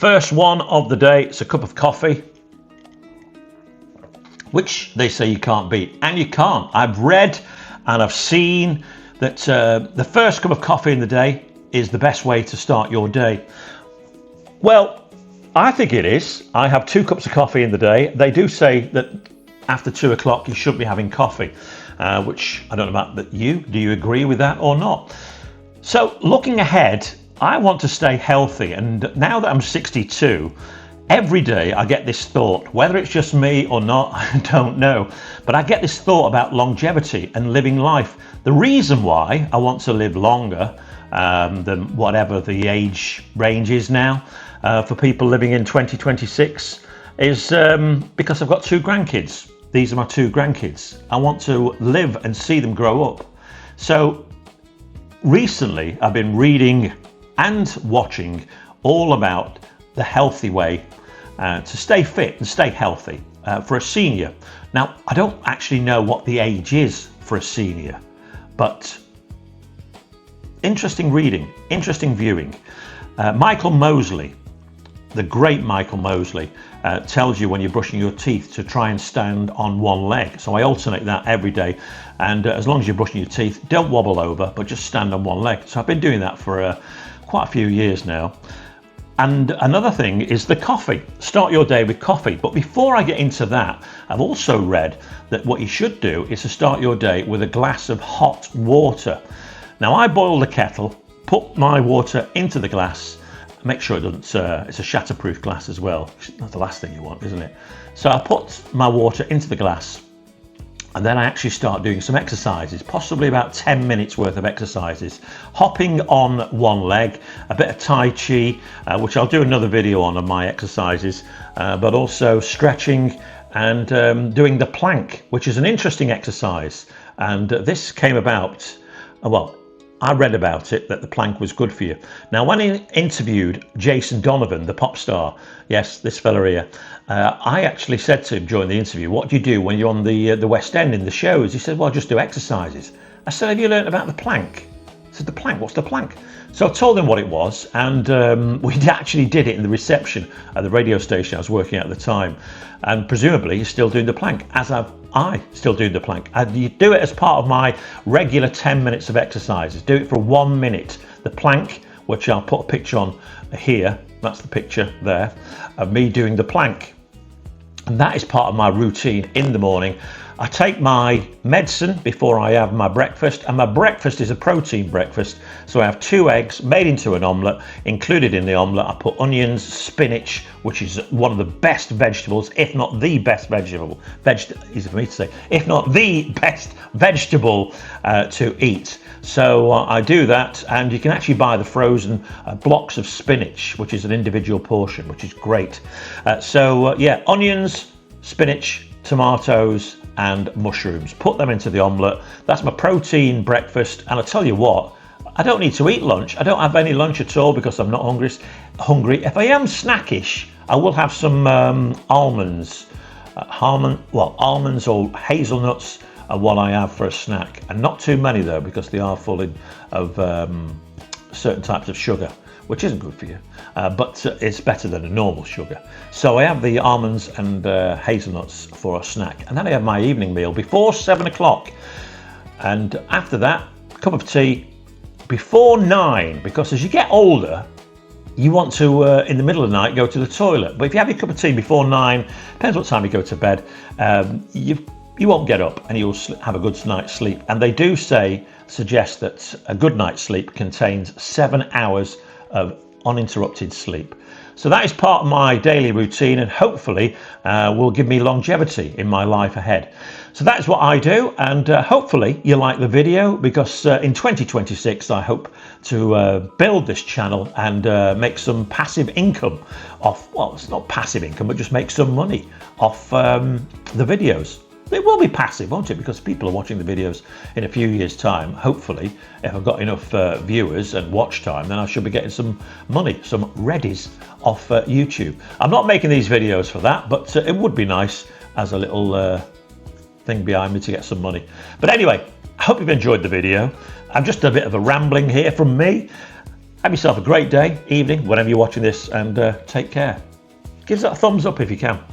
First one of the day, it's a cup of coffee, which they say you can't beat, and you can't. I've read and I've seen that the first cup of coffee in the day is the best way to start your day. Well, I think it is. I have 2 cups of coffee in the day. They do say that after 2 o'clock you should be having coffee, which I don't know about, but do you agree with that or not? So looking ahead, I want to stay healthy, and now that I'm 62, every day I get this thought, whether it's just me or not, I don't know, but I get this thought about longevity and living life. The reason why I want to live longer than whatever the age range is now for people living in 2026 is because I've got 2 grandkids. These are my 2 grandkids. I want to live and see them grow up. So recently I've been reading and watching all about the healthy way to stay fit and stay healthy for a senior. Now, I don't actually know what the age is for a senior, but interesting reading, interesting viewing. Michael Mosley, the great Michael Mosley, tells you when you're brushing your teeth to try and stand on one leg. So I alternate that every day, and as long as you're brushing your teeth, don't wobble over, but just stand on one leg. So I've been doing that for quite a few years now. And another thing is the coffee. Start your day with coffee. But before I get into that, I've also read that what you should do is to start your day with a glass of hot water. Now, I boil the kettle, put my water into the glass, make sure it doesn't, it's a shatterproof glass as well. That's the last thing you want, isn't it? So I put my water into the glass, and then I actually start doing some exercises, possibly about 10 minutes worth of exercises. Hopping on one leg, a bit of Tai Chi, which I'll do another video on my exercises, but also stretching and doing the plank, which is an interesting exercise. And this came about, well, I read about it, that the plank was good for you. Now, when I interviewed Jason Donovan, the pop star, yes, this fella here, I actually said to him during the interview, what do you do when you're on the West End in the shows? He said, well, I just do exercises. I said, have you learned about the plank? He said, the plank, what's the plank? So I told him what it was, and we actually did it in the reception at the radio station I was working at the time. And presumably he's still doing the plank, as I still do the plank. You do it as part of my regular 10 minutes of exercises. Do it for 1 minute. The plank, which I'll put a picture on here, that's the picture there, of me doing the plank. And that is part of my routine in the morning. I take my medicine before I have my breakfast, and my breakfast is a protein breakfast. So I have 2 eggs made into an omelette. Included in the omelette, I put onions, spinach, which is one of the best vegetables, if not the best vegetable. Easy for me to say, if not the best vegetable to eat. So I do that, and you can actually buy the frozen blocks of spinach, which is an individual portion, which is great. Yeah, onions, spinach, tomatoes and mushrooms. Put them into the omelette. That's my protein breakfast, and I tell you what, I don't need to eat lunch. I don't have any lunch at all because I'm not hungry. If I am snackish, I will have some almonds. Almonds or hazelnuts are what I have for a snack, and not too many though, because they are full of certain types of sugar, which isn't good for you, but it's better than a normal sugar. So I have the almonds and hazelnuts for a snack, and then I have my evening meal before 7 o'clock, and after that, a cup of tea before 9, because as you get older, you want to, in the middle of the night, go to the toilet. But if you have your cup of tea before 9, depends what time you go to bed, you won't get up and you'll have a good night's sleep. And they do suggest that a good night's sleep contains 7 hours of uninterrupted sleep. So that is part of my daily routine, and hopefully will give me longevity in my life ahead. So that is what I do, and hopefully you like the video, because in 2026 I hope to build this channel and make some passive income off, well, it's not passive income, but just make some money off the videos. It will be passive, won't it? Because people are watching the videos in a few years' time. Hopefully, if I've got enough viewers and watch time, then I should be getting some money, some readies off YouTube. I'm not making these videos for that, but it would be nice as a little thing behind me to get some money. But anyway, I hope you've enjoyed the video. I'm just a bit of a rambling here from me. Have yourself a great day, evening, whenever you're watching this, and take care. Give us that a thumbs up if you can.